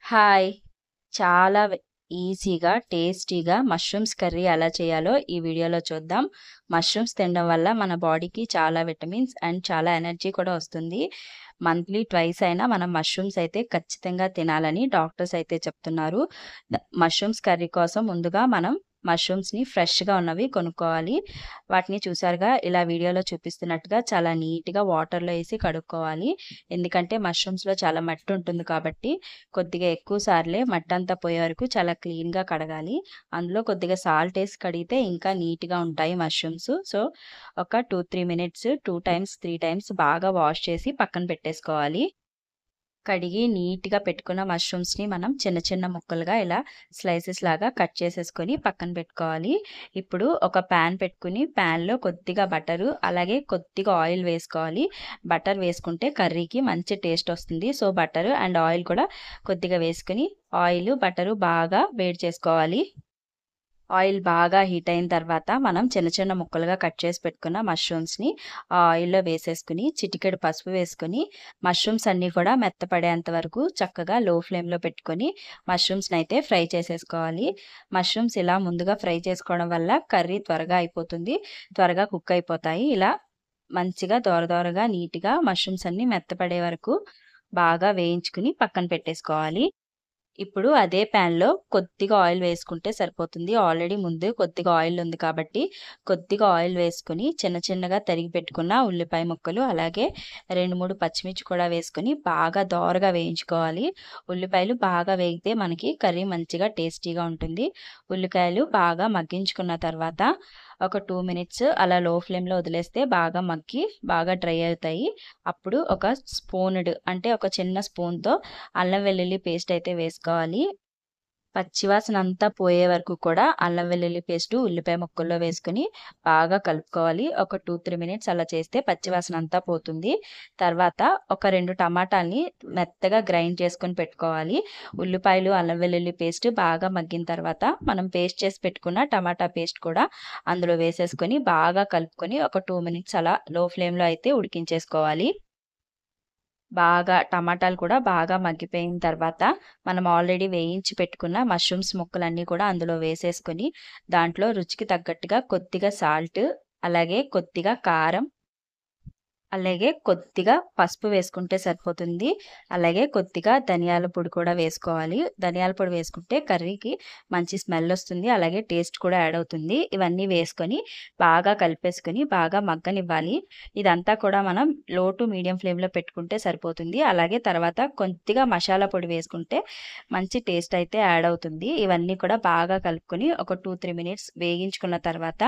Hi! చాలా ఈజీగా, టేస్టీగా మష్రూమ్స్ కర్రీ ఎలా చేయాలో ఈ వీడియోలో చూద్దాం. మష్రూమ్స్ తినడం వల్ల మన బాడీకి చాలా విటమిన్స్ అండ్ చాలా ఎనర్జీ కూడా వస్తుంది. మంత్లీ ట్వైస్ అయినా మనం మష్రూమ్స్ అయితే ఖచ్చితంగా తినాలని డాక్టర్స్ అయితే చెప్తున్నారు. మష్రూమ్స్ కర్రీ కోసం ముందుగా మనం మష్రూమ్స్‌ని ఫ్రెష్‌గా ఉన్నవి కొనుక్కోవాలి. వాటిని చూసారుగా ఇలా వీడియోలో చూపిస్తున్నట్టుగా చాలా నీట్‌గా వాటర్‌లో ఏసి కడుక్కోవాలి. ఎందుకంటే మష్రూమ్స్‌లో చాలా మట్టి ఉంటుంది కాబట్టి కొద్దిగా ఎక్కువ సార్లే మట్టంతా పోయే వరకు చాలా క్లీన్‌గా కడగాలి. అందులో కొద్దిగా సాల్ట్ ఏసి కడిగితే ఇంకా నీట్‌గా ఉంటాయి మష్రూమ్స్. సో, ఒక 2, 3 మినిట్స్ 2 టైమ్స్, 3 టైమ్స్ బాగా వాష్ చేసి పక్కన పెట్టేసుకోవాలి. కడిగి నీట్‌గా పెట్టుకున్న మష్రూమ్స్‌ని మనం చిన్న చిన్న ముక్కలుగా ఇలా స్లైసెస్ లాగా కట్ చేసేసుకొని పక్కన పెట్టుకోవాలి. ఇప్పుడు ఒక పాన్ పెట్టుకొని పాన్‌లో కొద్దిగా బటరు, అలాగే కొద్దిగా ఆయిల్ వేసుకోవాలి. బటర్ వేసుకుంటే కర్రీకి మంచి టేస్ట్ వస్తుంది. సో, బటరు అండ్ ఆయిల్ కూడా కొద్దిగా వేసుకొని ఆయిలు, బటరు బాగా వేడి చేసుకోవాలి. ఆయిల్ బాగా హీట్ అయిన తర్వాత మనం చిన్న చిన్న ముక్కలుగా కట్ చేసి పెట్టుకున్న మష్రూమ్స్‌ని ఆ ఆయిల్‌లో వేసేసుకొని చిటికెడు పసుపు వేసుకొని మష్రూమ్స్ అన్నీ కూడా మెత్తపడేంత వరకు చక్కగా లో ఫ్లేమ్‌లో పెట్టుకొని మష్రూమ్స్‌నైతే ఫ్రై చేసేసుకోవాలి. మష్రూమ్స్ ఇలా ముందుగా ఫ్రై చేసుకోవడం వల్ల కర్రీ త్వరగా అయిపోతుంది. త్వరగా కుక్ అయిపోతాయి. ఇలా మంచిగా దోర దోరగా నీట్‌గా మష్రూమ్స్ అన్నీ మెత్తపడే వరకు బాగా వేయించుకొని పక్కన పెట్టేసుకోవాలి. ఇప్పుడు అదే ప్యాన్‌లో కొద్దిగా ఆయిల్ వేసుకుంటే సరిపోతుంది. ఆల్రెడీ ముందు కొద్దిగా ఆయిల్ ఉంది కాబట్టి, కొద్దిగా ఆయిల్ వేసుకొని చిన్న చిన్నగా తరిగి పెట్టుకున్న ఉల్లిపాయ ముక్కలు, అలాగే 2, 3 పచ్చిమిర్చి కూడా వేసుకొని బాగా దోరగా వేయించుకోవాలి. ఉల్లిపాయలు బాగా వేగితే మనకి కర్రీ మంచిగా టేస్టీగా ఉంటుంది. ఉల్లికాయలు బాగా మగ్గించుకున్న తర్వాత ఒక 2 మినిట్స్ అలా లో ఫ్లేమ్‌లో వదిలేస్తే బాగా మగ్గి, బాగా డ్రై అవుతాయి. అప్పుడు ఒక స్పూనుడు అంటే ఒక చిన్న స్పూన్‌తో అల్లం వెల్లుల్లి పేస్ట్ అయితే వేసుకోవాలి. పచ్చివాసన అంతా పోయే వరకు కూడా అల్లం వెల్లుల్లి పేస్టు ఉల్లిపాయ ముక్కల్లో వేసుకొని బాగా కలుపుకోవాలి. ఒక 2, 3 మినిట్స్ అలా చేస్తే పచ్చివాసన అంతా పోతుంది. తర్వాత ఒక 2 టమాటాల్ని మెత్తగా గ్రైండ్ చేసుకొని పెట్టుకోవాలి. ఉల్లిపాయలు, అల్లం వెల్లుల్లి పేస్ట్ బాగా మగ్గిన తర్వాత మనం పేస్ట్ చేసి పెట్టుకున్న టమాటా పేస్ట్ కూడా అందులో వేసేసుకొని బాగా కలుపుకొని ఒక 2 మినిట్స్ అలా లో ఫ్లేమ్‌లో అయితే ఉడికించేసుకోవాలి. బాగా టమాటాలు కూడా బాగా మగ్గిపోయిన తర్వాత, మనం ఆల్రెడీ వేయించి పెట్టుకున్న మష్రూమ్స్ ముక్కలన్నీ కూడా అందులో వేసేసుకొని, దాంట్లో రుచికి తగ్గట్టుగా కొద్దిగా సాల్ట్, అలాగే కొద్దిగా కారం, అలాగే కొద్దిగా పసుపు వేసుకుంటే సరిపోతుంది. అలాగే కొద్దిగా ధనియాల పొడి కూడా వేసుకోవాలి. ధనియాల పొడి వేసుకుంటే కర్రీకి మంచి స్మెల్ వస్తుంది. అలాగే టేస్ట్ కూడా యాడ్ అవుతుంది. ఇవన్నీ వేసుకొని బాగా కలిపేసుకొని బాగా మగ్గనివ్వాలి. ఇదంతా కూడా మనం లో టు మీడియం ఫ్లేమ్‌లో పెట్టుకుంటే సరిపోతుంది. అలాగే తర్వాత కొద్దిగా మసాలా పొడి వేసుకుంటే మంచి టేస్ట్ అయితే యాడ్ అవుతుంది. ఇవన్నీ కూడా బాగా కలుపుకొని ఒక 2, 3 మినిట్స్ వేగించుకున్న తర్వాత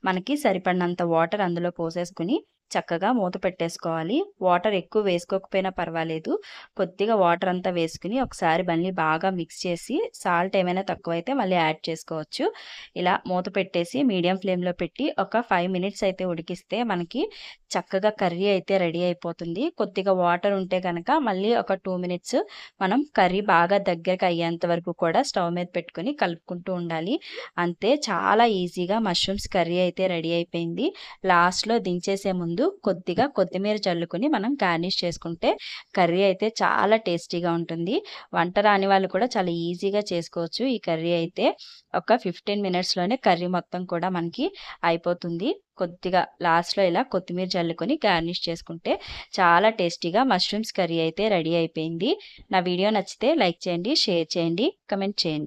మనకి సరిపడినంత వాటర్ అందులో పోసేసుకొని చక్కగా మూత పెట్టేసుకోవాలి. వాటర్ ఎక్కువ వేసుకోకపోయినా పర్వాలేదు. కొద్దిగా వాటర్ అంతా వేసుకొని ఒకసారి మళ్ళీ బాగా మిక్స్ చేసి సాల్ట్ ఏమైనా తక్కువైతే మళ్ళీ యాడ్ చేసుకోవచ్చు. ఇలా మూత పెట్టేసి మీడియం ఫ్లేమ్‌లో పెట్టి ఒక 5 మినిట్స్ అయితే ఉడికిస్తే మనకి చక్కగా కర్రీ అయితే రెడీ అయిపోతుంది. కొద్దిగా వాటర్ ఉంటే గనక మళ్ళీ ఒక 2 మినిట్స్ మనం కర్రీ బాగా దగ్గరకి అయ్యేంత వరకు కూడా స్టవ్ మీద పెట్టుకొని కలుపుకుంటూ ఉండాలి. అంతే చాలా ఈజీగా మష్రూమ్స్ కర్రీ అయితే రెడీ అయిపోయింది. లాస్ట్‌లో దించేసే ముందు కొద్దిగా కొత్తిమీర చల్లుకొని మనం గార్నిష్ చేసుకుంటే కర్రీ అయితే చాలా టేస్టీగా ఉంటుంది. వంట రాని వాళ్ళు కూడా చాలా ఈజీగా చేసుకోవచ్చు. ఈ కర్రీ అయితే ఒక 15 మినిట్స్‌లోనే కర్రీ మొత్తం కూడా మనకి అయిపోతుంది. కొద్దిగా లాస్ట్‌లో ఇలా కొత్తిమీర చల్లుకొని గార్నిష్ చేసుకుంటే చాలా టేస్టీగా మష్రూమ్స్ కర్రీ అయితే రెడీ అయిపోయింది. నా వీడియో నచ్చితే లైక్ చేయండి, షేర్ చేయండి, కామెంట్ చేయండి.